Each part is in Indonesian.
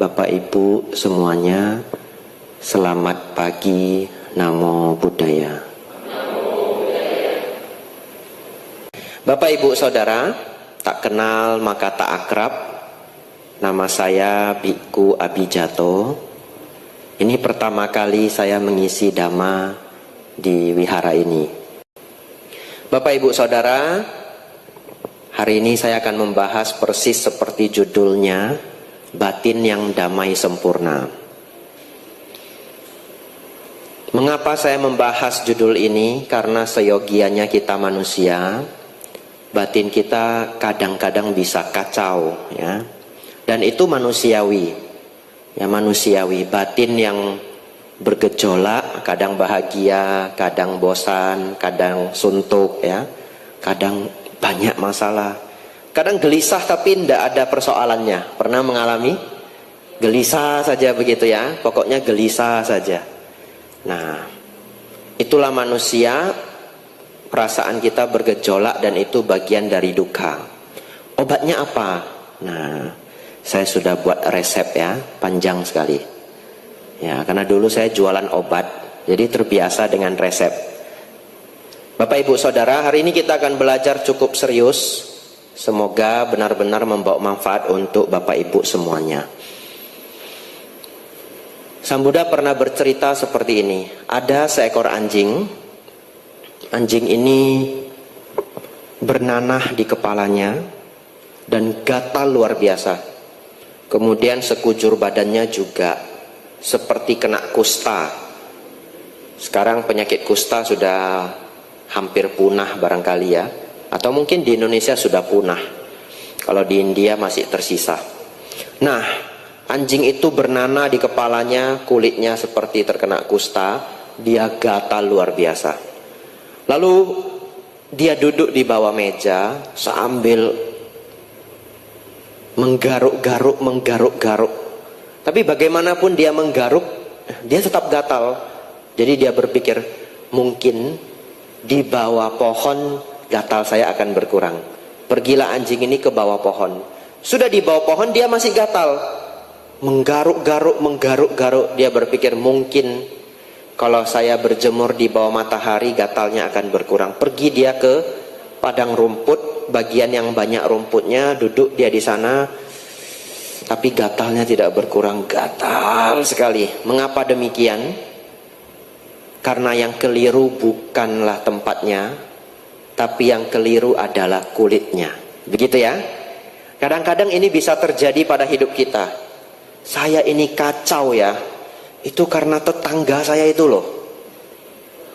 Bapak Ibu semuanya, selamat pagi, Namo Buddhaya. Bapak Ibu Saudara, tak kenal maka tak akrab. Nama saya Bhikkhu Abhijato. Ini pertama kali saya mengisi dhamma di wihara ini. Bapak Ibu Saudara, hari ini saya akan membahas persis seperti judulnya, batin yang damai sempurna. Mengapa saya membahas judul ini? Karena seyogianya kita manusia, batin kita kadang-kadang bisa kacau, ya. Dan itu manusiawi. Ya, manusiawi. Batin yang bergejolak, kadang bahagia, kadang bosan, kadang suntuk, ya. Kadang banyak masalah. Kadang gelisah tapi tidak ada persoalannya. Pernah mengalami? Gelisah saja begitu ya. Pokoknya gelisah saja. Nah, itulah manusia. Perasaan kita bergejolak dan itu bagian dari duka. Obatnya apa? Nah, saya sudah buat resep ya, panjang sekali. Ya, karena dulu saya jualan obat, jadi terbiasa dengan resep. Bapak Ibu Saudara, hari ini kita akan belajar cukup serius. Semoga benar-benar membawa manfaat untuk Bapak Ibu semuanya. Sang Buddha pernah bercerita seperti ini. Ada seekor anjing. Anjing ini bernanah di kepalanya dan gatal luar biasa. Kemudian sekujur badannya juga seperti kena kusta. Sekarang penyakit kusta sudah hampir punah barangkali ya. Atau mungkin di Indonesia sudah punah. Kalau di India masih tersisa. Nah, anjing itu bernanah di kepalanya, kulitnya seperti terkena kusta. Dia gatal luar biasa. Lalu dia duduk di bawah meja sambil menggaruk-garuk. Tapi bagaimanapun dia menggaruk, dia tetap gatal. Jadi dia berpikir, mungkin di bawah pohon gatal saya akan berkurang. Pergilah anjing ini ke bawah pohon. Sudah di bawah pohon dia masih gatal. Menggaruk-garuk. Dia berpikir mungkin kalau saya berjemur di bawah matahari gatalnya akan berkurang. Pergi dia ke padang rumput, bagian yang banyak rumputnya, duduk dia di sana. Tapi gatalnya tidak berkurang, gatal sekali. Mengapa demikian? Karena yang keliru bukanlah tempatnya, tapi yang keliru adalah kulitnya. Begitu ya. Kadang-kadang ini bisa terjadi pada hidup kita. Saya ini kacau ya. Itu karena tetangga saya itu loh.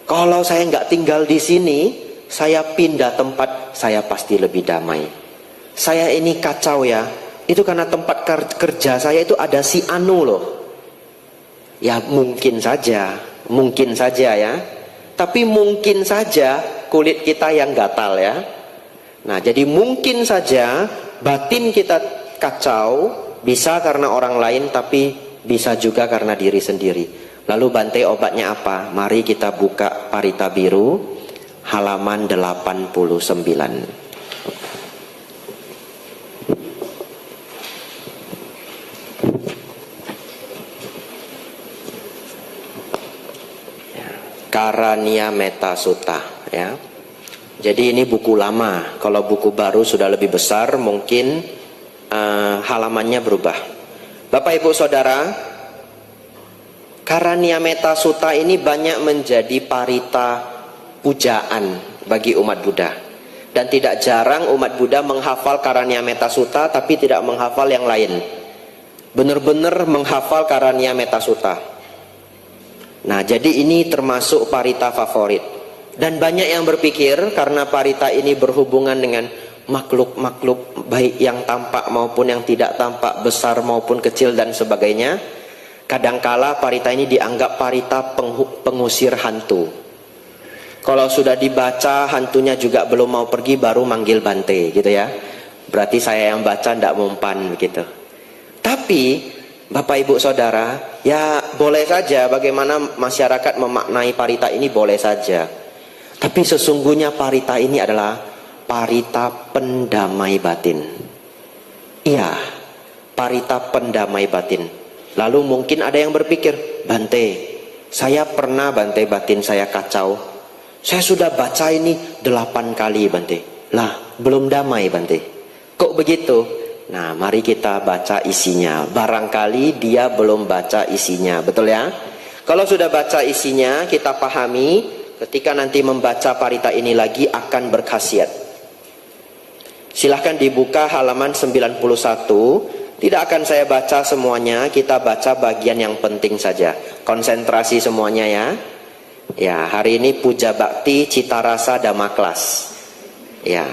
Kalau saya nggak tinggal di sini, saya pindah tempat, saya pasti lebih damai. Saya ini kacau ya. Itu karena tempat kerja saya itu ada si Anu loh. Ya mungkin saja ya. Tapi mungkin saja kulit kita yang gatal ya. Nah, jadi mungkin saja batin kita kacau, bisa karena orang lain tapi bisa juga karena diri sendiri. Lalu Bante obatnya apa? Mari kita buka Parita Biru halaman 89. Karania Metta Sutta ya. Jadi ini buku lama. Kalau buku baru sudah lebih besar, mungkin halamannya berubah. Bapak Ibu Saudara, Karania Metta Sutta ini banyak menjadi parita pujaan bagi umat Buddha. Dan tidak jarang umat Buddha menghafal Karania Metta Sutta tapi tidak menghafal yang lain. Benar-benar menghafal Karania Metta Sutta. Nah, jadi ini termasuk parita favorit. Dan banyak yang berpikir karena parita ini berhubungan dengan makhluk-makhluk baik yang tampak maupun yang tidak tampak, besar maupun kecil dan sebagainya. Kadangkala parita ini dianggap parita pengusir hantu. Kalau sudah dibaca hantunya juga belum mau pergi baru manggil Bante gitu ya. Berarti saya yang baca tidak mempan begitu. Tapi Bapak Ibu Saudara, ya boleh saja bagaimana masyarakat memaknai parita ini boleh saja. Tapi sesungguhnya parita ini adalah parita pendamai batin. Iya, parita pendamai batin. Lalu mungkin ada yang berpikir, Bante, saya pernah Bante batin saya kacau. Saya sudah baca ini 8 kali Bante. Lah, belum damai Bante. Kok begitu? Nah, mari kita baca isinya. Barangkali dia belum baca isinya, betul ya? Kalau sudah baca isinya, kita pahami, ketika nanti membaca parita ini lagi akan berkhasiat. Silahkan dibuka halaman 91. Tidak akan saya baca semuanya, kita baca bagian yang penting saja. Konsentrasi semuanya ya. Ya, hari ini puja bakti cita rasa dhamma kelas. Ya.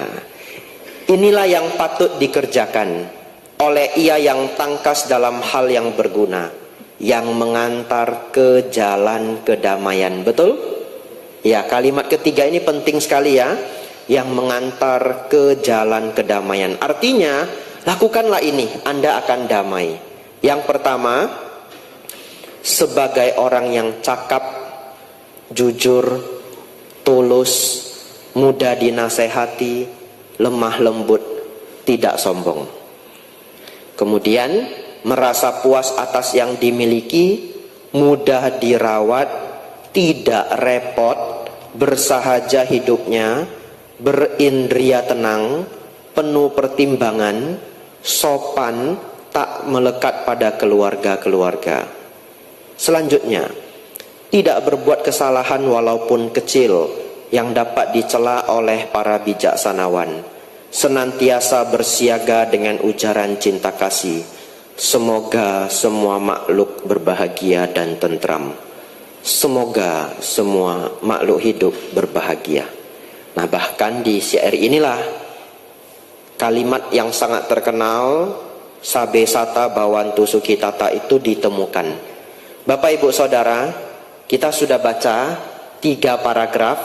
Inilah yang patut dikerjakan oleh ia yang tangkas dalam hal yang berguna, yang mengantar ke jalan kedamaian. Betul? Ya, kalimat ketiga ini penting sekali ya. Yang mengantar ke jalan kedamaian. Artinya, lakukanlah ini, Anda akan damai. Yang pertama, sebagai orang yang cakap, jujur, tulus, mudah dinasehati, lemah lembut, tidak sombong. Kemudian merasa puas atas yang dimiliki, mudah dirawat, tidak repot, bersahaja hidupnya, berindria tenang, penuh pertimbangan, sopan, tak melekat pada keluarga-keluarga. Selanjutnya, tidak berbuat kesalahan walaupun kecil yang dapat dicela oleh para bijaksanawan, senantiasa bersiaga dengan ujaran cinta kasih. Semoga semua makhluk berbahagia dan tentram. Semoga semua makhluk hidup berbahagia. Nah, bahkan di syair inilah kalimat yang sangat terkenal, Sabe Sata Bawantu Sukitata, itu ditemukan. Bapak Ibu Saudara, kita sudah baca 3 paragraf.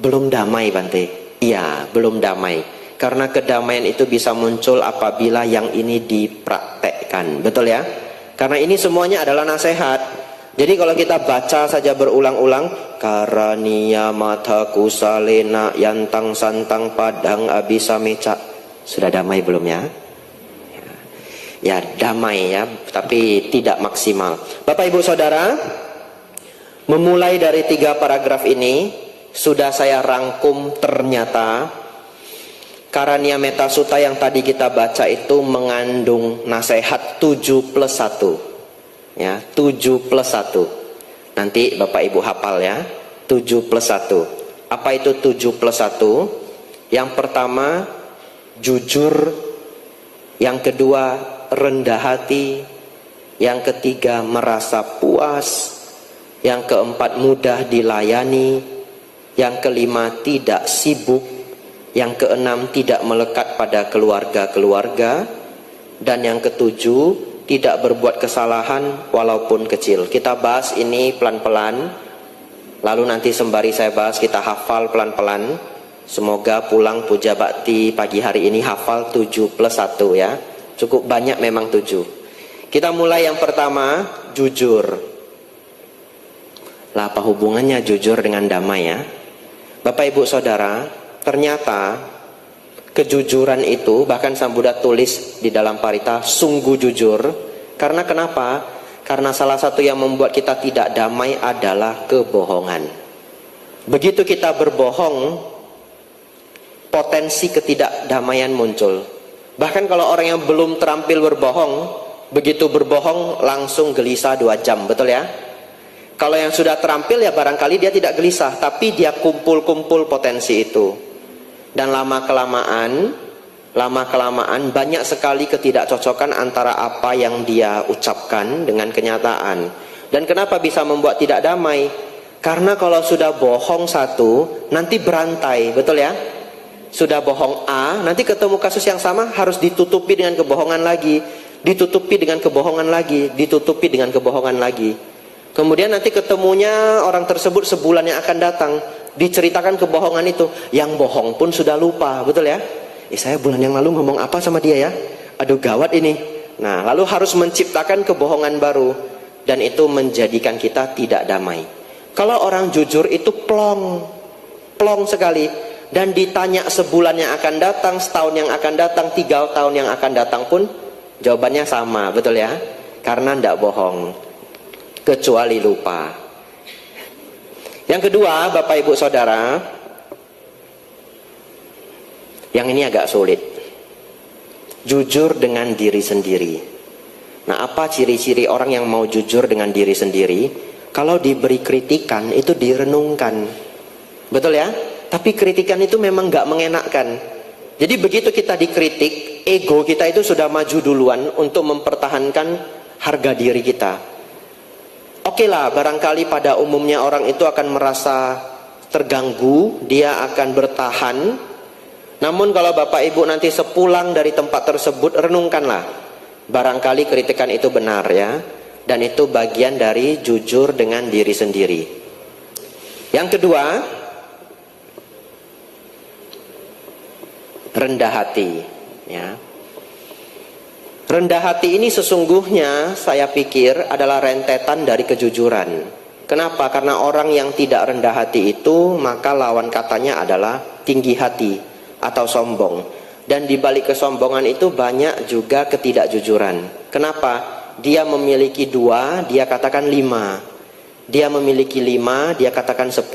Belum damai Bante? Iya, belum damai. Karena kedamaian itu bisa muncul apabila yang ini dipraktekkan. Betul ya? Karena ini semuanya adalah nasihat. Jadi kalau kita baca saja berulang-ulang, Karania mata kusalena yantang santang padang abisameca. Sudah damai belum ya? Ya, damai ya, tapi tidak maksimal. Bapak Ibu Saudara, memulai dari 3 paragraf ini sudah saya rangkum. Ternyata Karania Metta Sutta yang tadi kita baca itu mengandung nasihat 7+1. Ya, 7+1. Nanti Bapak Ibu hafal ya, 7+1. Apa itu 7+1? Yang pertama, jujur. Yang kedua, rendah hati. Yang ketiga, merasa puas. Yang keempat, mudah dilayani. Yang kelima, tidak sibuk. Yang keenam, tidak melekat pada keluarga-keluarga. Dan yang ketujuh, tidak berbuat kesalahan walaupun kecil. Kita bahas ini pelan-pelan. Lalu nanti sembari saya bahas, kita hafal pelan-pelan. Semoga pulang puja bakti pagi hari ini hafal 7+1 ya. Cukup banyak memang 7. Kita mulai yang pertama, jujur. Lah, apa hubungannya jujur dengan damai ya? Bapak Ibu Saudara, ternyata kejujuran itu, bahkan Sang Buddha tulis di dalam parita, sungguh jujur. Karena kenapa? Karena salah satu yang membuat kita tidak damai adalah kebohongan. Begitu kita berbohong, potensi ketidakdamaian muncul. Bahkan kalau orang yang belum terampil berbohong, begitu berbohong langsung gelisah 2 jam, betul ya? Kalau yang sudah terampil ya barangkali dia tidak gelisah, tapi dia kumpul-kumpul potensi itu. Dan lama-kelamaan banyak sekali ketidakcocokan antara apa yang dia ucapkan dengan kenyataan. Dan kenapa bisa membuat tidak damai? Karena kalau sudah bohong satu, nanti berantai, betul ya? Sudah bohong A, nanti ketemu kasus yang sama harus ditutupi dengan kebohongan lagi, ditutupi dengan kebohongan lagi, ditutupi dengan kebohongan lagi. Kemudian nanti ketemunya orang tersebut sebulan yang akan datang, diceritakan kebohongan itu, yang bohong pun sudah lupa, betul ya? Saya bulan yang lalu ngomong apa sama dia ya? Aduh gawat ini. Nah, lalu harus menciptakan kebohongan baru, dan itu menjadikan kita tidak damai. Kalau orang jujur itu plong sekali, dan ditanya sebulan yang akan datang, setahun yang akan datang, 3 tahun yang akan datang pun Jawabannya sama, betul ya? Karena tidak bohong, kecuali lupa. Yang kedua, Bapak Ibu Saudara, yang ini agak sulit. Jujur dengan diri sendiri. Nah, apa ciri-ciri orang yang mau jujur dengan diri sendiri? Kalau diberi kritikan itu direnungkan, betul ya? Tapi kritikan itu memang gak mengenakkan. Jadi begitu kita dikritik, ego kita itu sudah maju duluan untuk mempertahankan harga diri kita. Oke lah, barangkali pada umumnya orang itu akan merasa terganggu, dia akan bertahan. Namun kalau Bapak Ibu nanti sepulang dari tempat tersebut, renungkanlah. Barangkali kritikan itu benar ya. Dan itu bagian dari jujur dengan diri sendiri. Yang kedua, rendah hati ya. Rendah hati ini sesungguhnya saya pikir adalah rentetan dari kejujuran. Kenapa? Karena orang yang tidak rendah hati itu, maka lawan katanya adalah tinggi hati atau sombong. Dan di balik kesombongan itu banyak juga ketidakjujuran. Kenapa? Dia memiliki 2, dia katakan 5. Dia memiliki 5, dia katakan 10.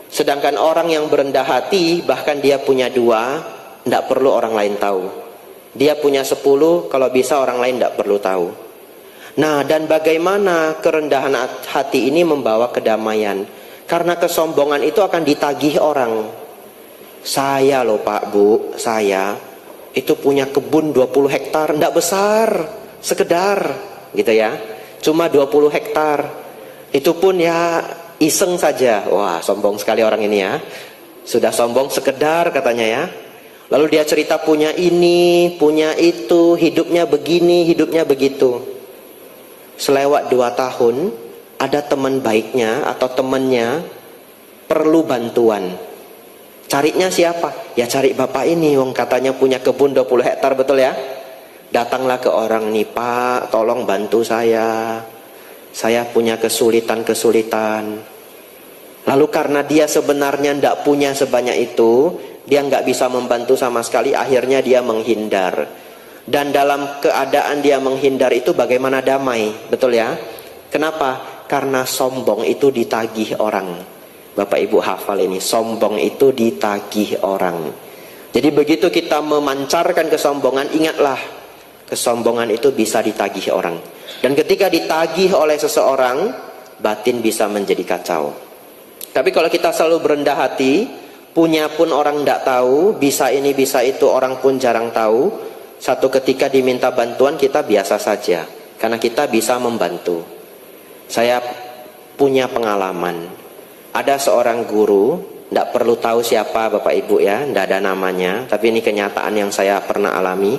Sedangkan orang yang berendah hati, bahkan dia punya 2, tidak perlu orang lain tahu. Dia punya 10, kalau bisa orang lain tidak perlu tahu. Nah, dan bagaimana kerendahan hati ini membawa kedamaian? Karena kesombongan itu akan ditagih orang. Saya loh Pak Bu, saya itu punya kebun 20 hektar, tidak besar, sekedar gitu ya. Cuma 20 hektar. Itu pun ya iseng saja. Wah, sombong sekali orang ini ya. Sudah sombong sekedar katanya ya. Lalu dia cerita punya ini, punya itu, hidupnya begini, hidupnya begitu. Selewat 2 tahun, ada teman baiknya atau temannya perlu bantuan. Carinya siapa? Ya cari bapak ini, wong katanya punya kebun 20 hektar, betul ya? Datanglah ke orang nih, Pak, tolong bantu saya. Saya punya kesulitan-kesulitan. Lalu karena dia sebenarnya tidak punya sebanyak itu, dia nggak bisa membantu sama sekali, akhirnya dia menghindar. Dan dalam keadaan dia menghindar itu bagaimana damai, betul ya? Kenapa? Karena sombong itu ditagih orang. Bapak Ibu hafal ini, sombong itu ditagih orang. Jadi begitu kita memancarkan kesombongan, ingatlah, kesombongan itu bisa ditagih orang. Dan ketika ditagih oleh seseorang, batin bisa menjadi kacau. Tapi kalau kita selalu berendah hati, punya pun orang tidak tahu, bisa ini bisa itu orang pun jarang tahu, satu ketika diminta bantuan kita biasa saja, karena kita bisa membantu. Saya punya pengalaman, ada seorang guru, tidak perlu tahu siapa Bapak Ibu ya, tidak ada namanya, tapi ini kenyataan yang saya pernah alami.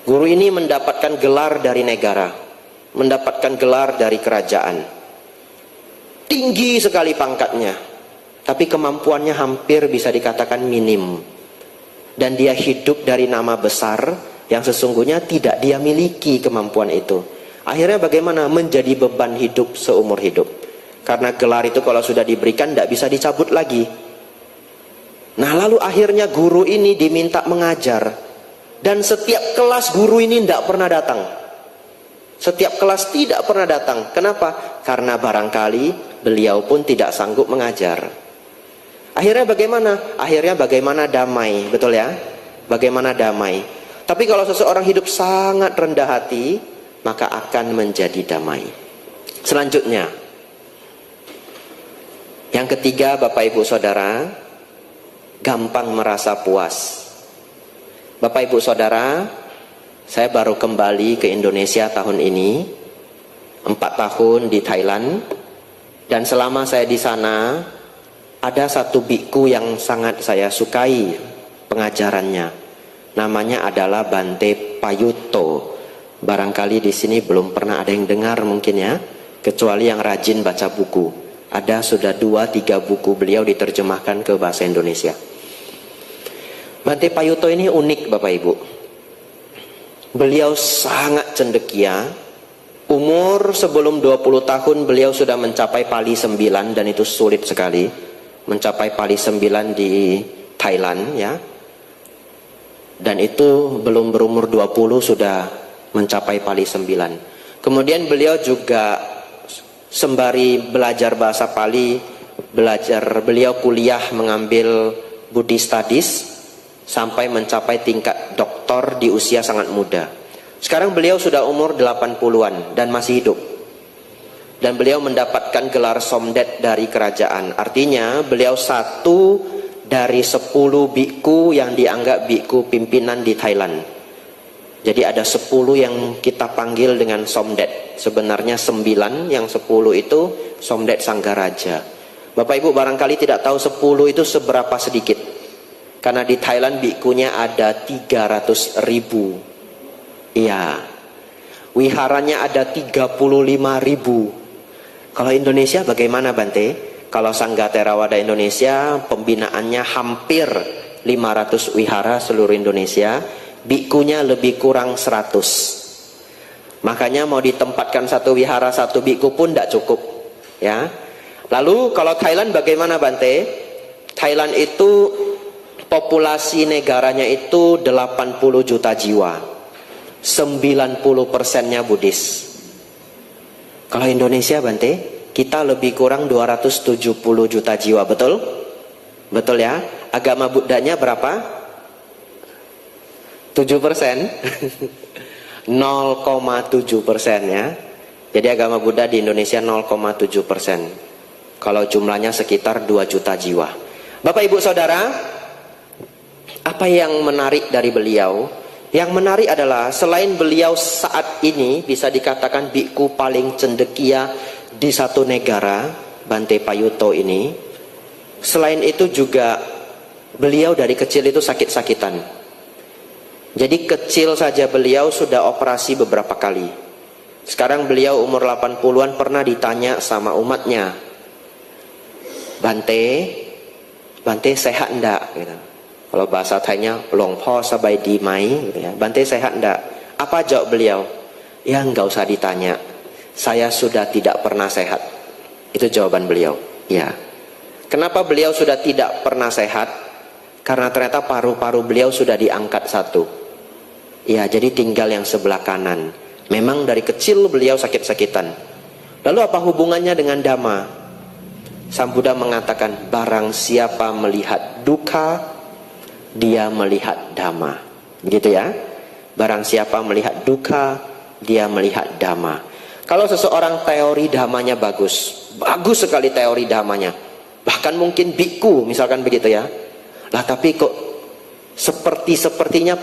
Guru ini mendapatkan gelar dari negara, mendapatkan gelar dari kerajaan, tinggi sekali pangkatnya, tapi kemampuannya hampir bisa dikatakan minim. Dan dia hidup dari nama besar yang sesungguhnya tidak dia miliki kemampuan itu. Akhirnya bagaimana? Menjadi beban hidup seumur hidup. Karena gelar itu kalau sudah diberikan tidak bisa dicabut lagi. Nah lalu akhirnya guru ini diminta mengajar. Dan setiap kelas guru ini tidak pernah datang. Setiap kelas tidak pernah datang. Kenapa? Karena barangkali beliau pun tidak sanggup mengajar. Akhirnya bagaimana? Akhirnya bagaimana damai, betul ya? Bagaimana damai. Tapi kalau seseorang hidup sangat rendah hati, maka akan menjadi damai. Selanjutnya, yang ketiga Bapak Ibu Saudara, gampang merasa puas. Bapak Ibu Saudara, saya baru kembali ke Indonesia tahun ini, 4 tahun di Thailand. Dan selama saya di sana, ada satu biku yang sangat saya sukai pengajarannya. Namanya adalah Bante Payutto. Barangkali di sini belum pernah ada yang dengar mungkin ya, kecuali yang rajin baca buku. Ada sudah 2-3 buku beliau diterjemahkan ke bahasa Indonesia. Bante Payutto ini unik Bapak Ibu. Beliau sangat cendekia. Umur sebelum 20 tahun beliau sudah mencapai Pali 9, dan itu sulit sekali mencapai Pali 9 di Thailand ya. Dan itu belum berumur 20 sudah mencapai Pali 9. Kemudian beliau juga sembari belajar bahasa Pali, beliau kuliah mengambil Buddhist Studies sampai mencapai tingkat doktor di usia sangat muda. Sekarang beliau sudah umur 80-an dan masih hidup. Dan beliau mendapatkan gelar Somdet dari kerajaan. Artinya beliau satu dari 10 biku yang dianggap biku pimpinan di Thailand. Jadi ada 10 yang kita panggil dengan Somdet. Sebenarnya 9, yang 10 itu Somdet Sanggaraja. Bapak Ibu barangkali tidak tahu 10 itu seberapa sedikit. Karena di Thailand bikunya ada 300.000. Iya. Wiharanya ada 35.000. Kalau Indonesia bagaimana Bante? Kalau Sangga Theravada Indonesia pembinaannya hampir 500 wihara seluruh Indonesia, bikunya lebih kurang 100. Makanya mau ditempatkan satu wihara satu biku pun tidak cukup, ya. Lalu kalau Thailand bagaimana Bante? Thailand itu populasi negaranya itu 80 juta jiwa. 90%-nya Buddhis. Kalau Indonesia Bante, kita lebih kurang 270 juta jiwa, betul? Betul ya? Agama Buddhanya berapa? 7%? 0,7% ya. Jadi agama Buddha di Indonesia 0,7%. Kalau jumlahnya sekitar 2 juta jiwa. Bapak Ibu Saudara, apa yang menarik dari beliau? Yang menarik adalah selain beliau saat ini bisa dikatakan biku paling cendekia di satu negara, Bante Payutto ini. Selain itu juga beliau dari kecil itu sakit-sakitan. Jadi kecil saja beliau sudah operasi beberapa kali. Sekarang beliau umur 80-an pernah ditanya sama umatnya, Bante sehat enggak? Gitu. Kalau bahasa Thainya, Long Po sabai di mai, gitu ya. Bante sehat enggak? Apa jawab beliau? Ya enggak usah ditanya. Saya sudah tidak pernah sehat. Itu jawaban beliau. Ya. Kenapa beliau sudah tidak pernah sehat? Karena ternyata paru-paru beliau sudah diangkat satu. Ya, jadi tinggal yang sebelah kanan. Memang dari kecil beliau sakit-sakitan. Lalu apa hubungannya dengan Dhamma? Sang Buddha mengatakan, barang siapa melihat duka, dia melihat Dhamma. Gitu ya. Barang siapa melihat duka, dia melihat Dhamma. Kalau seseorang teori Dhammanya bagus sekali teori Dhammanya, bahkan mungkin biku misalkan begitu ya. Lah tapi kok sepertinya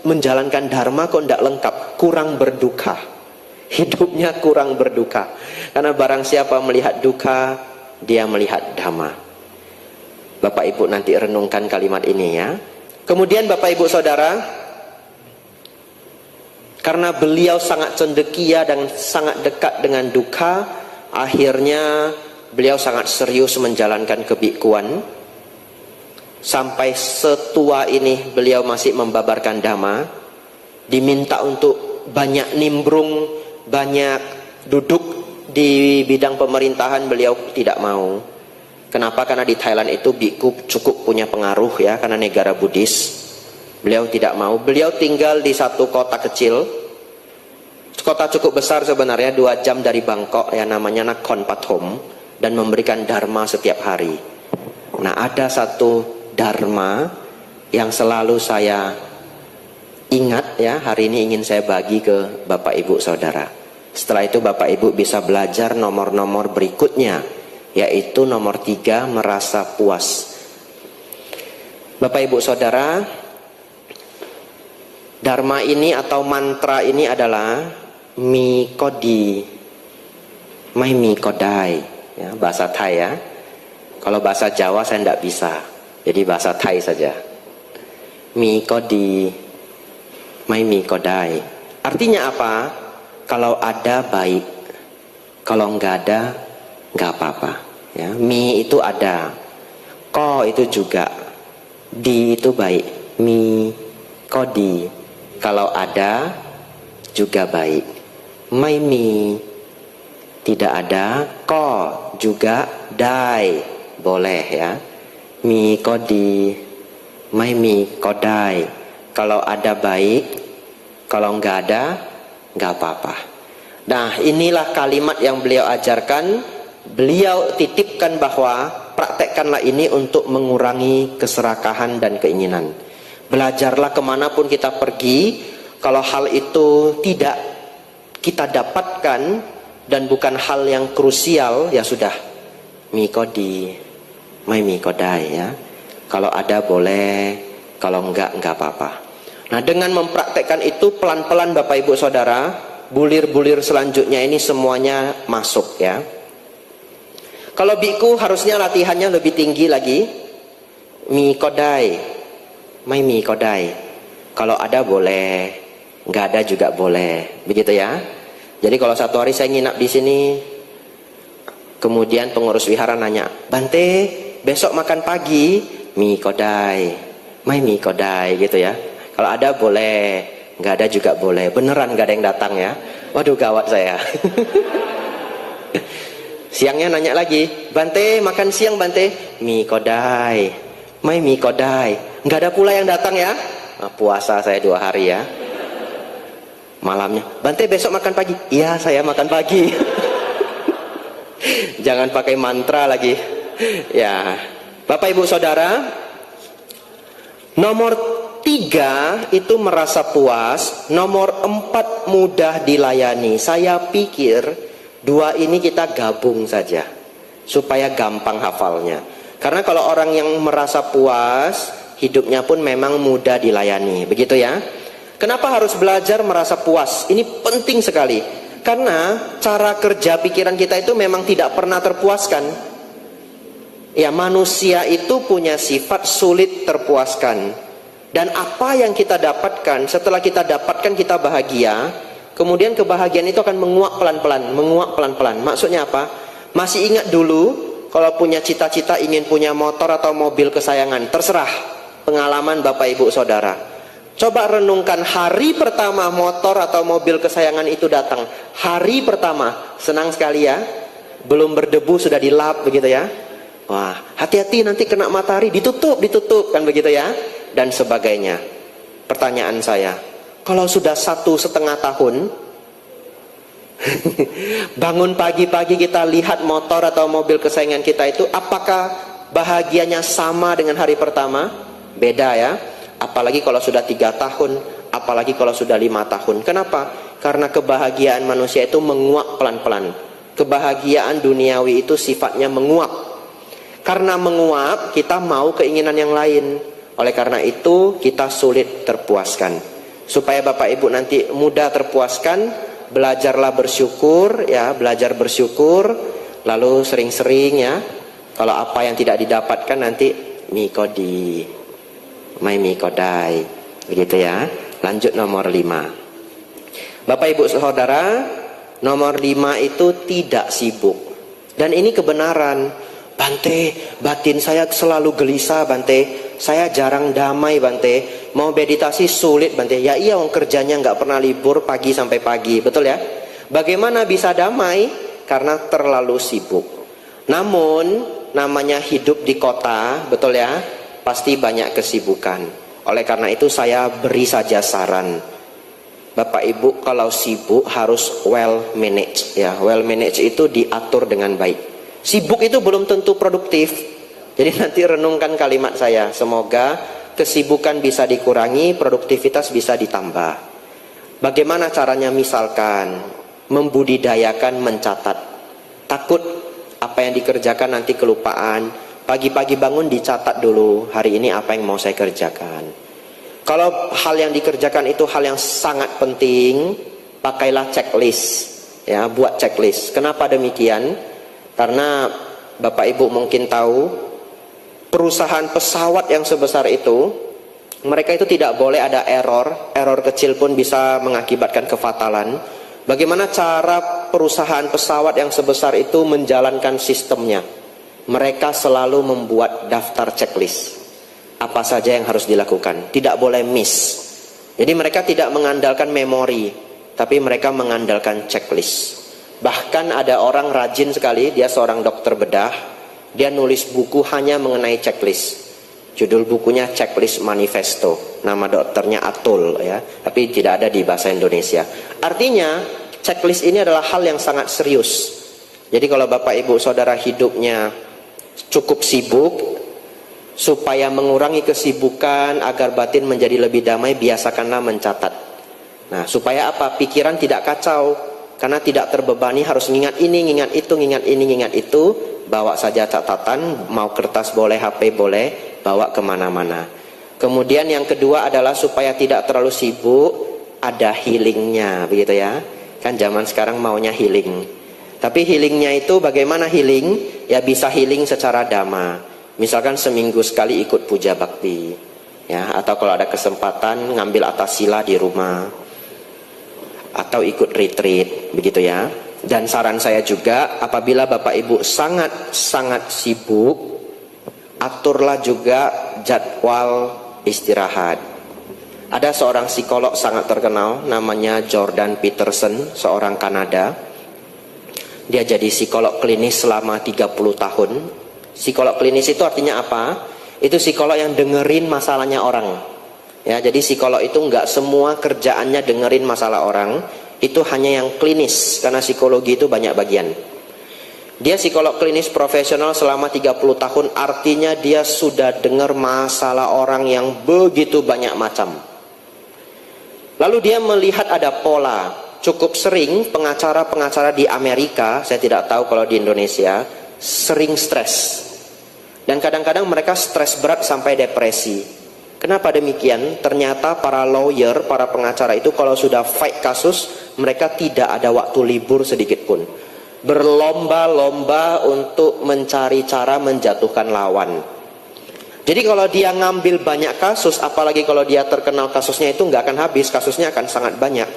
menjalankan dharma kok tidak lengkap, kurang berduka. Hidupnya kurang berduka. Karena barang siapa melihat duka, dia melihat Dhamma. Bapak Ibu nanti renungkan kalimat ini ya. Kemudian Bapak Ibu Saudara, karena beliau sangat cendekia dan sangat dekat dengan duka, akhirnya beliau sangat serius menjalankan kebikuan. Sampai setua ini beliau masih membabarkan Dhamma. Diminta untuk banyak nimbrung, banyak duduk di bidang pemerintahan, beliau tidak mau. Kenapa? Karena di Thailand itu biku cukup punya pengaruh ya, karena negara Buddhis. Beliau tidak mau. Beliau tinggal di satu kota kecil, kota cukup besar sebenarnya, 2 jam dari Bangkok ya, namanya Nakhon Pathom, dan memberikan dharma setiap hari. Nah, ada satu dharma yang selalu saya ingat ya, hari ini ingin saya bagi ke Bapak Ibu Saudara. Setelah itu Bapak Ibu bisa belajar nomor-nomor berikutnya, yaitu nomor 3, merasa puas. Bapak Ibu Saudara, dharma ini atau mantra ini adalah mi kodi, mai mi kodai ya, bahasa Thai ya. Kalau bahasa Jawa saya tidak bisa, jadi bahasa Thai saja. Mi kodi, mai mi kodai. Artinya apa? Kalau ada baik, kalau nggak ada nggak apa-apa ya. Mi itu ada, ko itu juga, di itu baik, mi kodi, kalau ada juga baik. Mai mi tidak ada, ko juga dai boleh ya. Mi kodi, mai mi kodai, Kalau ada baik, kalau nggak ada, nggak apa-apa. Nah, inilah kalimat yang beliau ajarkan. Beliau titipkan bahwa praktekkanlah ini untuk mengurangi keserakahan dan keinginan. Belajarlah kemanapun kita pergi. Kalau hal itu tidak kita dapatkan dan bukan hal yang krusial, ya sudah, mikodi, mai mikodai ya. Kalau ada boleh, kalau enggak apa-apa. Nah, dengan mempraktekkan itu pelan-pelan Bapak Ibu Saudara, bulir-bulir selanjutnya ini semuanya masuk ya. Kalau biku harusnya latihannya lebih tinggi lagi. Mikodai, mai mikodai. Kalau ada boleh, enggak ada juga boleh. Begitu ya. Jadi kalau satu hari saya nginap di sini, kemudian pengurus wihara nanya, Bante, besok makan pagi, mikodai, mai mikodai gitu ya. Kalau ada boleh, nggak ada juga boleh. Beneran nggak ada yang datang ya. Waduh, gawat saya. Siangnya nanya lagi, Bante makan siang Bante, mikodai, mai mikodai. Nggak ada pula yang datang ya. Nah, puasa saya 2 hari ya. Malamnya, Bante besok makan pagi. Iya, saya makan pagi. Jangan pakai mantra lagi. Ya, Bapak Ibu Saudara, nomor 3 itu merasa puas, nomor 4 mudah dilayani. Saya pikir 2 ini kita gabung saja supaya gampang hafalnya. Karena kalau orang yang merasa puas, hidupnya pun memang mudah dilayani. Begitu ya. Kenapa harus belajar merasa puas? Ini penting sekali. Karena cara kerja pikiran kita itu memang tidak pernah terpuaskan. Ya, manusia itu punya sifat sulit terpuaskan. Dan apa yang kita dapatkan, setelah kita dapatkan kita bahagia, kemudian kebahagiaan itu akan menguap pelan-pelan, menguap pelan-pelan. Maksudnya apa? Masih ingat dulu kalau punya cita-cita ingin punya motor atau mobil kesayangan, terserah pengalaman Bapak Ibu Saudara. Coba renungkan hari pertama motor atau mobil kesayangan itu datang. Hari pertama, senang sekali ya. Belum berdebu sudah dilap begitu ya. Wah, hati-hati nanti kena matahari, ditutup kan begitu ya. Dan sebagainya. Pertanyaan saya, kalau sudah 1,5 tahun, bangun pagi-pagi kita lihat motor atau mobil kesayangan kita itu, apakah bahagianya sama dengan hari pertama? Beda ya. Apalagi kalau sudah 3 tahun, apalagi kalau sudah 5 tahun. Kenapa? Karena kebahagiaan manusia itu menguap pelan-pelan. Kebahagiaan duniawi itu sifatnya menguap. Karena menguap, kita mau keinginan yang lain. Oleh karena itu, kita sulit terpuaskan. Supaya Bapak Ibu nanti mudah terpuaskan, belajarlah bersyukur ya, belajar bersyukur, lalu sering-sering ya. Kalau apa yang tidak didapatkan nanti mikodi, mai mikodai, begitu ya. Lanjut nomor 5. Bapak Ibu Saudara, nomor 5 itu tidak sibuk. Dan ini kebenaran. Bante, batin saya selalu gelisah Bante. Saya jarang damai Bante. Mau meditasi sulit Bante. Ya iya, orang kerjanya nggak pernah libur pagi sampai pagi, betul ya? Bagaimana bisa damai? Karena terlalu sibuk. Namun namanya hidup di kota, betul ya? Pasti banyak kesibukan. Oleh karena itu saya beri saja saran. Bapak Ibu kalau sibuk harus well manage ya. Well manage itu diatur dengan baik. Sibuk itu belum tentu produktif. Jadi nanti renungkan kalimat saya. Semoga kesibukan bisa dikurangi, produktivitas bisa ditambah. Bagaimana caranya? Misalkan membudidayakan mencatat. Takut apa yang dikerjakan nanti kelupaan. Pagi-pagi bangun dicatat dulu, hari ini apa yang mau saya kerjakan. Kalau hal yang dikerjakan itu hal yang sangat penting, pakailah checklist ya, buat checklist. Kenapa demikian? Karena Bapak Ibu mungkin tahu, perusahaan pesawat yang sebesar itu, mereka itu tidak boleh ada error kecil pun bisa mengakibatkan kefatalan. Bagaimana cara perusahaan pesawat yang sebesar itu menjalankan sistemnya? Mereka selalu membuat daftar checklist. Apa saja yang harus dilakukan, tidak boleh miss. Jadi mereka tidak mengandalkan memori, tapi mereka mengandalkan checklist. Bahkan ada orang rajin sekali, dia seorang dokter bedah, dia nulis buku hanya mengenai checklist. Judul bukunya Checklist Manifesto. Nama dokternya Atul ya, tapi tidak ada di bahasa Indonesia. Artinya checklist ini adalah hal yang sangat serius. Jadi kalau Bapak Ibu Saudara hidupnya cukup sibuk, supaya mengurangi kesibukan agar batin menjadi lebih damai, biasakanlah mencatat. Nah, supaya apa? Pikiran tidak kacau, karena tidak terbebani harus ngingat ini, ngingat itu, ngingat ini, ngingat itu. Bawa saja catatan, mau kertas boleh, HP boleh, bawa kemana-mana. Kemudian yang kedua adalah supaya tidak terlalu sibuk, ada healingnya, begitu ya. Kan zaman sekarang maunya healing. Tapi healingnya itu bagaimana healing? Ya bisa healing secara dhamma. Misalkan seminggu sekali ikut puja bakti, ya. Atau kalau ada kesempatan ngambil atas sila di rumah, atau ikut retreat, begitu ya. Dan saran saya juga, apabila Bapak Ibu sangat sibuk, aturlah juga jadwal istirahat. Ada seorang psikolog sangat terkenal, namanya Jordan Peterson, seorang Kanada. Dia jadi psikolog klinis selama 30 tahun. Psikolog klinis itu artinya apa? Itu psikolog yang dengerin masalahnya orang. Ya, jadi psikolog itu nggak semua kerjaannya dengerin masalah orang. Itu hanya yang klinis, karena psikologi itu banyak bagian. Dia psikolog klinis profesional selama 30 tahun, artinya dia sudah dengar masalah orang yang begitu banyak macam. Lalu dia melihat ada pola. Cukup sering pengacara-pengacara di Amerika, saya tidak tahu kalau di Indonesia, sering stres. Dan kadang-kadang mereka stres berat sampai depresi. Kenapa demikian? Ternyata para lawyer, para pengacara itu kalau sudah fight kasus, mereka tidak ada waktu libur sedikit pun. Berlomba-lomba untuk mencari cara menjatuhkan lawan. Jadi kalau dia ngambil banyak kasus, apalagi kalau dia terkenal kasusnya itu nggak akan habis, kasusnya akan sangat banyak.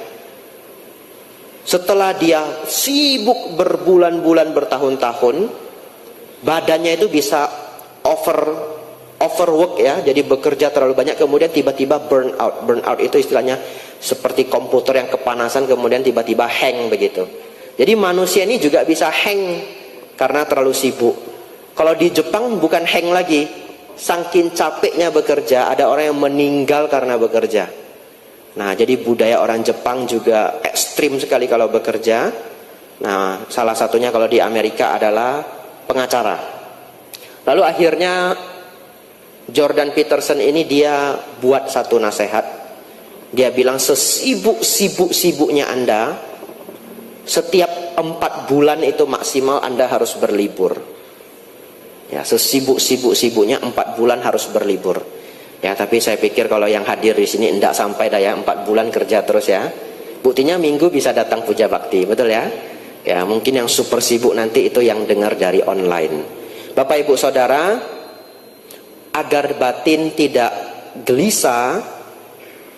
Setelah dia sibuk berbulan-bulan, bertahun-tahun, badannya itu bisa overwork ya, jadi bekerja terlalu banyak, kemudian tiba-tiba burn out. Burn out itu istilahnya seperti komputer yang kepanasan kemudian tiba-tiba hang begitu. Jadi manusia ini juga bisa hang karena terlalu sibuk. Kalau di Jepang bukan hang lagi, saking capeknya bekerja, ada orang yang meninggal karena bekerja. Nah, jadi budaya orang Jepang juga ekstrim sekali kalau bekerja. Nah, salah satunya kalau di Amerika adalah pengacara. Lalu akhirnya Jordan Peterson ini dia buat satu nasihat. Dia bilang sesibuk-sibuknya Anda, setiap 4 bulan itu maksimal Anda harus berlibur. Ya, sesibuk-sibuknya 4 bulan harus berlibur. Ya, tapi saya pikir kalau yang hadir di sini enggak sampai dah ya 4 bulan kerja terus ya. Buktinya minggu bisa datang puja bakti, betul ya? Ya, mungkin yang super sibuk nanti itu yang dengar dari online. Bapak Ibu Saudara, agar batin tidak gelisah,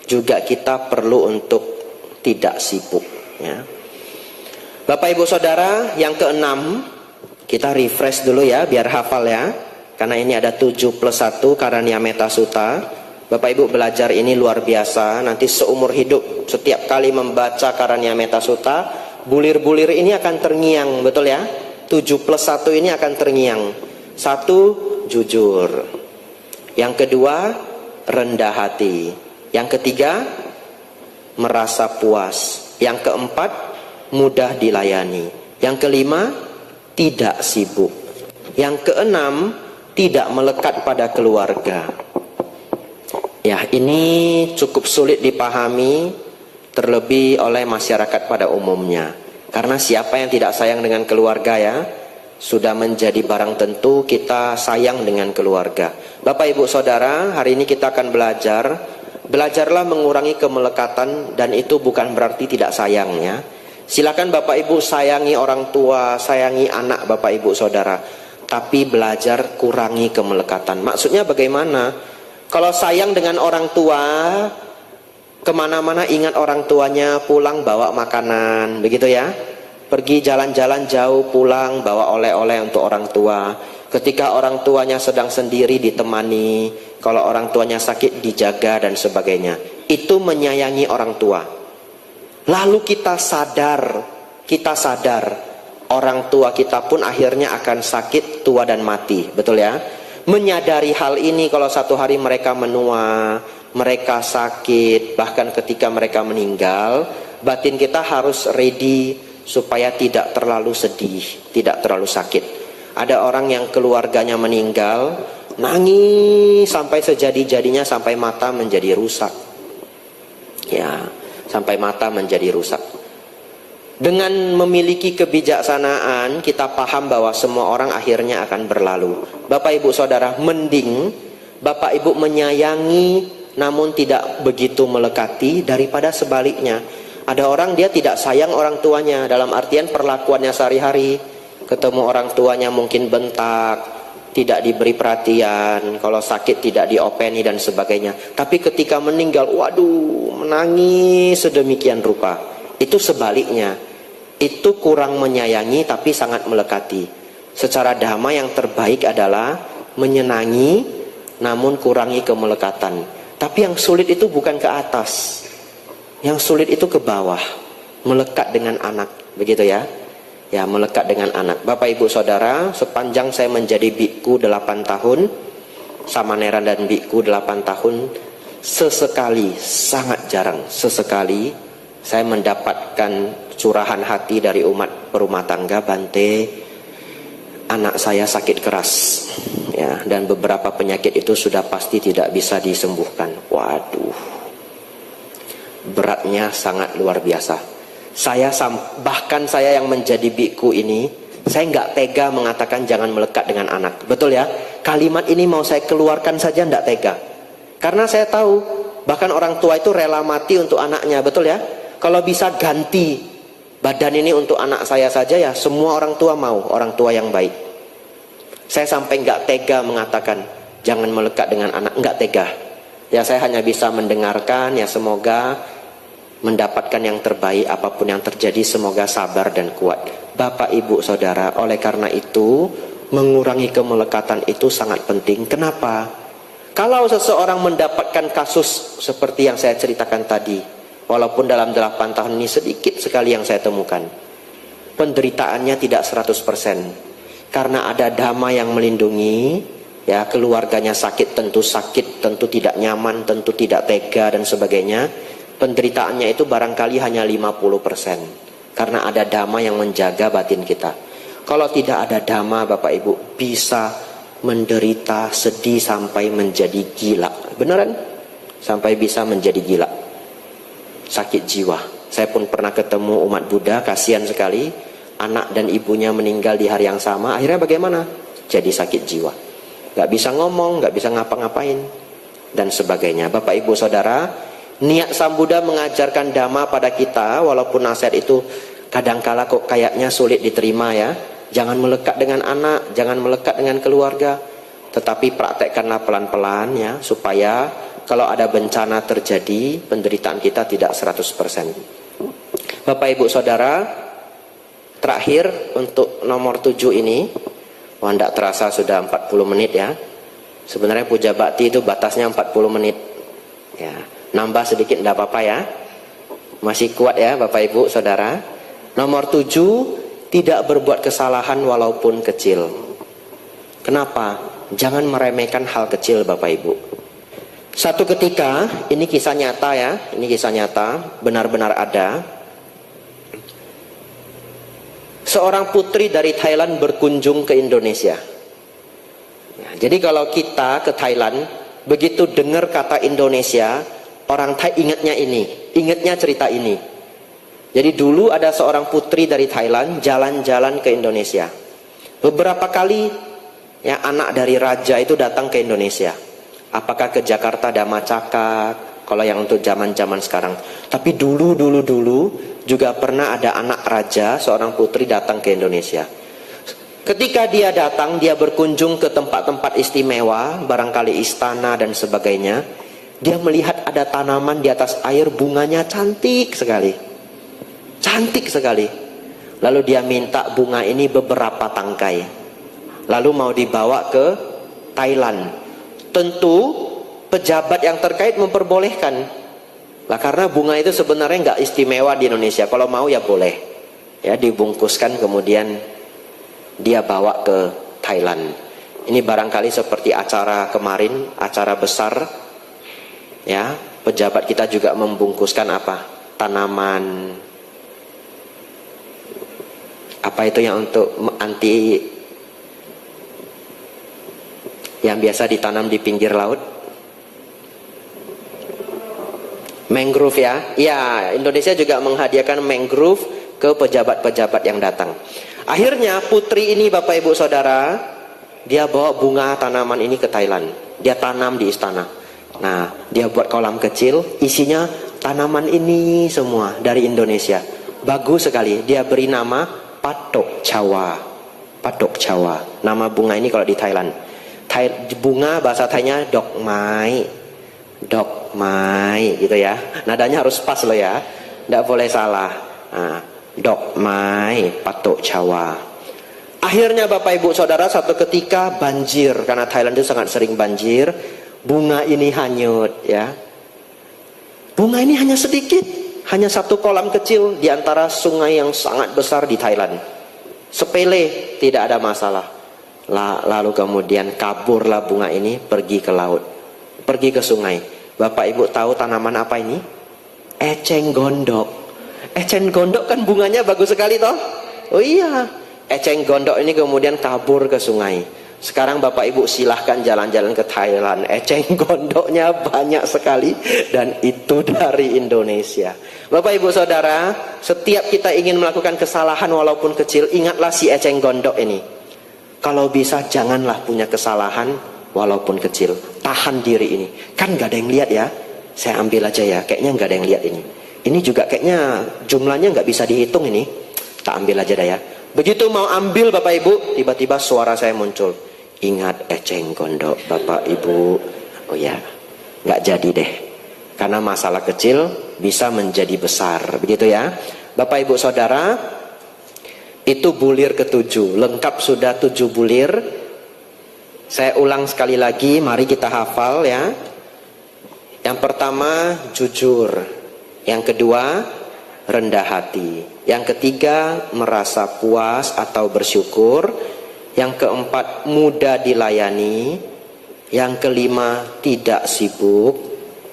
juga kita perlu untuk tidak sibuk ya. Bapak Ibu Saudara, yang keenam, kita refresh dulu ya biar hafal ya. Karena ini ada 7+1 Karania Metta Sutta. Bapak Ibu belajar ini luar biasa. Nanti seumur hidup setiap kali membaca Karania Metta Sutta, bulir-bulir ini akan terngiang, betul ya? 7+1 ini akan terngiang. 1, jujur. Yang kedua, rendah hati. Yang ketiga, merasa puas. Yang keempat, mudah dilayani. Yang kelima, tidak sibuk. Yang keenam, tidak melekat pada keluarga. Ya, ini cukup sulit dipahami, terlebih oleh masyarakat pada umumnya. Karena siapa yang tidak sayang dengan keluarga ya, sudah menjadi barang tentu kita sayang dengan keluarga. Bapak Ibu Saudara, hari ini kita akan belajarlah mengurangi kemelekatan, dan itu bukan berarti tidak sayang ya. Silakan Bapak Ibu sayangi orang tua, sayangi anak Bapak Ibu Saudara, tapi belajar kurangi kemelekatan. Maksudnya bagaimana? Kalau sayang dengan orang tua, kemana-mana ingat orang tuanya, pulang bawa makanan, begitu ya. Pergi jalan-jalan jauh, pulang bawa oleh-oleh untuk orang tua. Ketika orang tuanya sedang sendiri ditemani, kalau orang tuanya sakit dijaga dan sebagainya. Itu menyayangi orang tua. Lalu kita sadar orang tua kita pun akhirnya akan sakit, tua dan mati, betul ya? menyadari hal ini, kalau satu hari mereka menua, mereka sakit, bahkan ketika mereka meninggal, batin kita harus ready supaya tidak terlalu sedih, tidak terlalu sakit. Ada orang yang keluarganya meninggal, nangis sampai sejadi-jadinya, sampai mata menjadi rusak. Ya, sampai mata menjadi rusak. Dengan memiliki kebijaksanaan, kita paham bahwa semua orang akhirnya akan berlalu. Bapak ibu saudara, mending bapak ibu menyayangi namun tidak begitu melekati daripada sebaliknya. Ada orang dia tidak sayang orang tuanya, dalam artian perlakuannya sehari-hari. Ketemu orang tuanya mungkin bentak, tidak diberi perhatian, kalau sakit tidak diopeni dan sebagainya. Tapi ketika meninggal, waduh, menangis sedemikian rupa. Itu sebaliknya. Itu kurang menyayangi tapi sangat melekati. Secara dhamma yang terbaik adalah menyenangi namun kurangi kemelekatan. Tapi yang sulit itu bukan ke atas, yang sulit itu ke bawah, melekat dengan anak, begitu ya. Ya, melekat dengan anak. Bapak ibu saudara, sepanjang saya menjadi biku 8 tahun, Samanera dan biku 8 tahun, sesekali, sangat jarang, sesekali saya mendapatkan curahan hati dari umat perumah tangga, Bante, anak saya sakit keras, ya, dan beberapa penyakit itu sudah pasti tidak bisa disembuhkan. Waduh, beratnya sangat luar biasa. Bahkan saya yang menjadi biku ini, saya nggak tega mengatakan jangan melekat dengan anak. Betul ya? Kalimat ini mau saya keluarkan saja nggak tega. Karena saya tahu, bahkan orang tua itu rela mati untuk anaknya, betul ya? Kalau bisa ganti badan ini untuk anak saya saja, ya semua orang tua mau, orang tua yang baik. Saya sampai nggak tega mengatakan jangan melekat dengan anak, nggak tega. Ya saya hanya bisa mendengarkan, ya semoga mendapatkan yang terbaik apapun yang terjadi, semoga sabar dan kuat. Bapak ibu saudara, oleh karena itu mengurangi kemelekatan itu sangat penting. Kenapa? Kalau seseorang mendapatkan kasus seperti yang saya ceritakan tadi, walaupun dalam 8 tahun ini sedikit sekali yang saya temukan, penderitaannya tidak 100%. Karena ada dhamma yang melindungi, ya keluarganya sakit, tentu tidak nyaman, tentu tidak tega dan sebagainya. Penderitaannya itu barangkali hanya 50%. Karena ada dhamma yang menjaga batin kita. Kalau tidak ada dhamma, Bapak Ibu, bisa menderita, sedih sampai menjadi gila. Beneran? Sampai bisa menjadi gila. Sakit jiwa. Saya pun pernah ketemu umat Buddha, kasihan sekali, anak dan ibunya meninggal di hari yang sama. Akhirnya bagaimana? Jadi sakit jiwa, gak bisa ngomong, gak bisa ngapa-ngapain dan sebagainya. Bapak ibu saudara, niat Sang Buddha mengajarkan dhamma pada kita, walaupun nasihat itu kadangkala kok kayaknya sulit diterima ya. Jangan melekat dengan anak, jangan melekat dengan keluarga, tetapi praktekkanlah pelan-pelan ya, supaya kalau ada bencana terjadi, penderitaan kita tidak 100%. Bapak ibu saudara, terakhir untuk nomor 7 ini, wah tidak terasa sudah 40 menit ya. Sebenarnya puja bakti itu batasnya 40 menit ya. Nambah sedikit tidak apa-apa ya. Masih kuat ya Bapak ibu saudara. Nomor 7, tidak berbuat kesalahan walaupun kecil. Kenapa? Jangan meremehkan hal kecil Bapak ibu. Satu ketika, ini kisah nyata ya, ini kisah nyata, benar-benar ada. Seorang putri dari Thailand berkunjung ke Indonesia. Ya, jadi kalau kita ke Thailand, begitu dengar kata Indonesia, orang Thai ingatnya ini, ingatnya cerita ini. Jadi dulu ada seorang putri dari Thailand jalan-jalan ke Indonesia. Beberapa kali ya anak dari raja itu datang ke Indonesia. Apakah ke Jakarta Dhammacakka, kalau yang untuk zaman-zaman sekarang. Tapi dulu juga pernah ada anak raja, seorang putri datang ke Indonesia. Ketika dia datang, dia berkunjung ke tempat-tempat istimewa, barangkali istana dan sebagainya. Dia melihat ada tanaman di atas air, bunganya cantik sekali. Cantik sekali. Lalu dia minta bunga ini beberapa tangkai. Lalu mau dibawa ke Thailand. Tentu pejabat yang terkait memperbolehkan lah, karena bunga itu sebenarnya nggak istimewa di Indonesia. Kalau mau ya boleh ya, dibungkuskan kemudian dia bawa ke Thailand. Ini barangkali seperti acara kemarin, acara besar, ya. Pejabat kita juga membungkuskan apa? Tanaman. Apa itu yang untuk anti, yang biasa ditanam di pinggir laut? Mangrove ya. Ya, Indonesia juga menghadiahkan mangrove ke pejabat-pejabat yang datang. Akhirnya putri ini Bapak Ibu Saudara, dia bawa bunga tanaman ini ke Thailand. Dia tanam di istana. Nah, dia buat kolam kecil, isinya tanaman ini semua dari Indonesia. Bagus sekali. Dia beri nama Patok Jawa. Patok Jawa. Nama bunga ini kalau di Thailand. Bunga bahasa Thainya dok mai. Dok mai gitu ya. Nadanya harus pas loh ya. Tidak boleh salah. Nah, dok mai Patok Jawa. Akhirnya Bapak Ibu Saudara, satu ketika banjir, karena Thailand itu sangat sering banjir. Bunga ini hanyut ya. Bunga ini hanya sedikit, hanya satu kolam kecil di antara sungai yang sangat besar di Thailand. Sepele, tidak ada masalah. Lalu kemudian kaburlah bunga ini pergi ke laut, pergi ke sungai. Bapak Ibu tahu tanaman apa ini? Eceng gondok. Eceng gondok kan bunganya bagus sekali toh? Oh iya, eceng gondok ini kemudian kabur ke sungai. Sekarang Bapak Ibu silahkan jalan-jalan ke Thailand. Eceng gondoknya banyak sekali, dan itu dari Indonesia. Bapak Ibu Saudara, setiap kita ingin melakukan kesalahan walaupun kecil, ingatlah si eceng gondok ini. Kalau bisa janganlah punya kesalahan walaupun kecil. Tahan diri ini. Kan gak ada yang lihat ya. Saya ambil aja ya, kayaknya gak ada yang lihat ini. Ini juga kayaknya jumlahnya nggak bisa dihitung ini. Tak ambil aja dah ya. Begitu mau ambil Bapak Ibu, tiba-tiba suara saya muncul. Ingat eceng gondok Bapak Ibu. Oh ya, nggak jadi deh. Karena masalah kecil bisa menjadi besar. Begitu ya. Bapak Ibu Saudara, itu bulir ke-7. Lengkap sudah 7 bulir. Saya ulang sekali lagi, mari kita hafal ya. Yang pertama, jujur. Yang kedua, rendah hati. Yang ketiga, merasa puas atau bersyukur. Yang keempat, mudah dilayani. Yang kelima, tidak sibuk.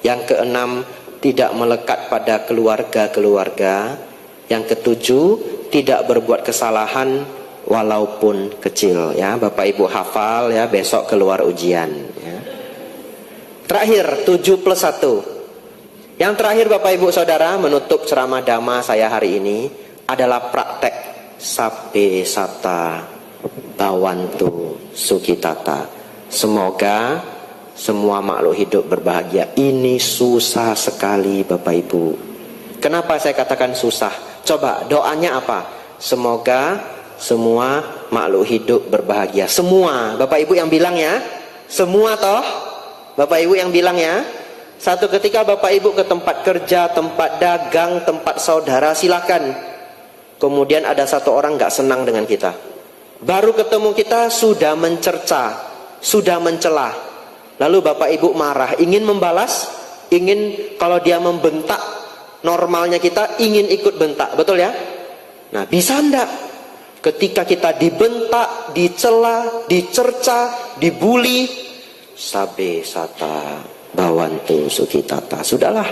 Yang keenam, tidak melekat pada keluarga-keluarga. Yang ketujuh, tidak berbuat kesalahan walaupun kecil. Ya, Bapak Ibu hafal ya, besok keluar ujian. Ya. Terakhir, 7 plus 1. Yang terakhir Bapak Ibu Saudara, menutup ceramah Dhamma saya hari ini adalah praktek Sabbe Satta Bhavantu Sukhitata. Semoga semua makhluk hidup berbahagia. Ini susah sekali Bapak Ibu. Kenapa saya katakan susah? Coba doanya apa? Semoga semua makhluk hidup berbahagia. Semua, Bapak Ibu yang bilang ya. Semua toh? Bapak Ibu yang bilang ya. Satu ketika Bapak Ibu ke tempat kerja, tempat dagang, tempat saudara, silakan. Kemudian ada satu orang gak senang dengan kita. Baru ketemu kita sudah mencerca, sudah mencela. Lalu Bapak Ibu marah, ingin membalas, ingin kalau dia membentak, normalnya kita ingin ikut bentak, betul ya? Nah, bisa enggak? Ketika kita dibentak, dicela, dicerca, dibully, Sabbe Satta Bhavantu Sukhitata. Sudahlah.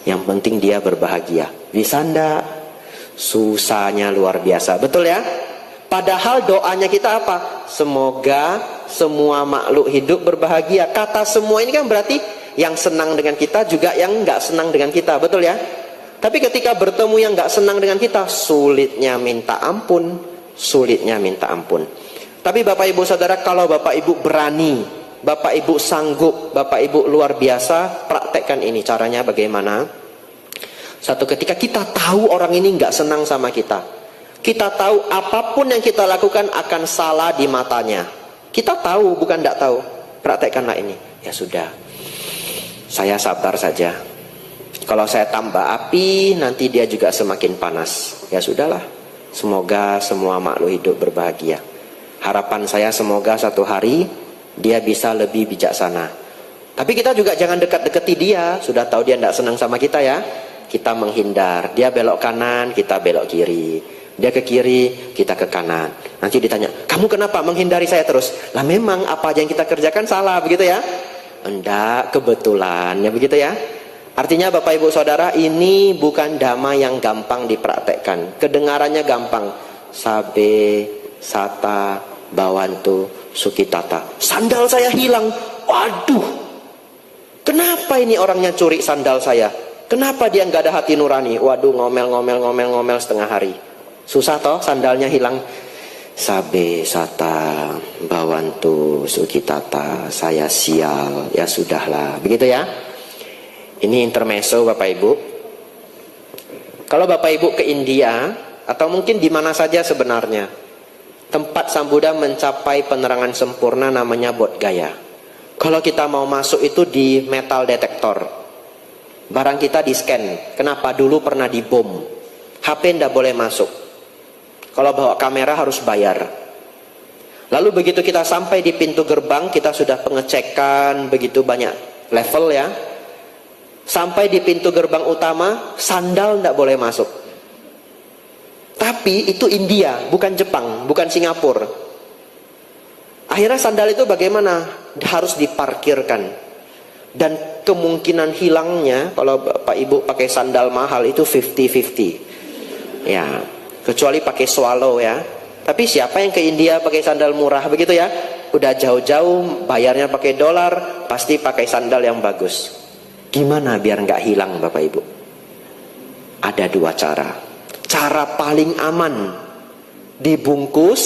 Yang penting dia berbahagia. Bisa enggak? Susahnya luar biasa. Betul ya? Padahal doanya kita apa? Semoga semua makhluk hidup berbahagia. Kata semua ini kan berarti yang senang dengan kita juga yang enggak senang dengan kita. Betul ya? Tapi ketika bertemu yang enggak senang dengan kita, sulitnya minta ampun. Sulitnya minta ampun. Tapi Bapak Ibu Saudara, kalau Bapak Ibu berani, Bapak Ibu sanggup, Bapak Ibu luar biasa, praktekkan ini. Caranya bagaimana? Satu ketika kita tahu orang ini nggak senang sama kita, kita tahu apapun yang kita lakukan akan salah di matanya. Kita tahu, bukan nggak tahu. Praktekkanlah ini. Ya sudah, saya sabar saja. Kalau saya tambah api, nanti dia juga semakin panas. Ya sudahlah. Semoga semua makhluk hidup berbahagia. Harapan saya semoga satu hari dia bisa lebih bijaksana. Tapi kita juga jangan dekat-dekati dia. Sudah tahu dia tidak senang sama kita ya, kita menghindar. Dia belok kanan, kita belok kiri. Dia ke kiri, kita ke kanan. Nanti ditanya, kamu kenapa menghindari saya terus? Lah memang apa aja yang kita kerjakan salah, begitu ya? Enggak, kebetulan, ya begitu ya. Artinya Bapak Ibu Saudara, ini bukan dhamma yang gampang dipraktekkan. Kedengarannya gampang. Sabe, sata, bawantu, sukitata. Sandal saya hilang. Waduh, kenapa ini orangnya curi sandal saya? Kenapa dia nggak ada hati nurani? Waduh, ngomel setengah hari. Susah toh, sandalnya hilang. Sabe, sata, bawantu, sukitata, saya sial. Ya sudahlah, begitu ya. Ini intermezzo Bapak Ibu. Kalau Bapak Ibu ke India, atau mungkin di mana saja sebenarnya, tempat Sang Buddha mencapai penerangan sempurna namanya Bodh Gaya. Kalau kita mau masuk itu di metal detektor. Barang kita di scan. Kenapa? Dulu pernah dibom. HP ndak boleh masuk. Kalau bawa kamera harus bayar. Lalu begitu kita sampai di pintu gerbang, kita sudah pengecekan begitu banyak level ya. Sampai di pintu gerbang utama, sandal ndak boleh masuk. Tapi itu India, bukan Jepang, bukan Singapura. Akhirnya sandal itu bagaimana? Harus diparkirkan. Dan kemungkinan hilangnya, kalau Bapak Ibu pakai sandal mahal itu 50-50. Ya, kecuali pakai swallow ya. Tapi siapa yang ke India pakai sandal murah begitu ya? Udah jauh-jauh bayarnya pakai dolar, pasti pakai sandal yang bagus. Gimana biar nggak hilang Bapak Ibu? Ada dua cara. Cara paling aman, dibungkus,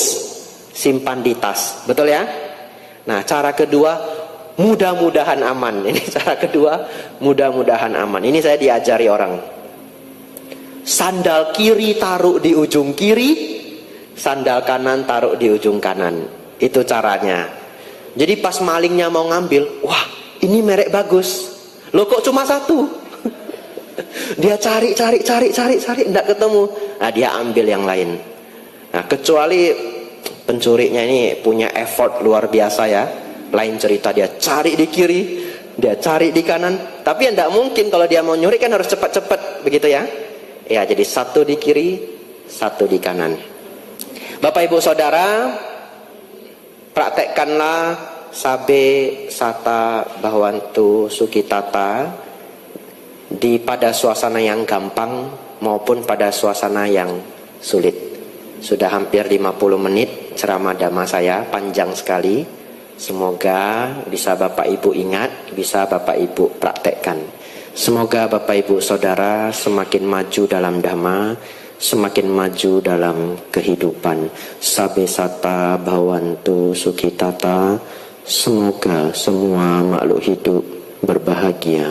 simpan di tas. Betul ya? Nah, cara kedua, mudah-mudahan aman. Ini cara kedua, mudah-mudahan aman. Ini saya diajari orang. Sandal kiri taruh di ujung kiri, sandal kanan taruh di ujung kanan. Itu caranya. Jadi pas malingnya mau ngambil, wah ini merek bagus. Loh kok cuma satu? Dia cari, enggak ketemu. Nah dia ambil yang lain. Nah kecuali pencurinya ini punya effort luar biasa ya. Lain cerita, dia cari di kiri, dia cari di kanan. Tapi enggak mungkin kalau dia mau nyuri kan harus cepat-cepat, begitu ya. Ya jadi satu di kiri, satu di kanan. Bapak Ibu Saudara, praktekkanlah sabe, sata, bawantu, sukitata pada suasana yang gampang maupun pada suasana yang sulit. Sudah hampir 50 menit ceramah dhamma saya, panjang sekali. Semoga bisa Bapak Ibu ingat, bisa Bapak Ibu praktekkan. Semoga Bapak Ibu Saudara semakin maju dalam dhamma, semakin maju dalam kehidupan. Sabe, sata, bawantu, sukitata. Semoga semua makhluk hidup berbahagia.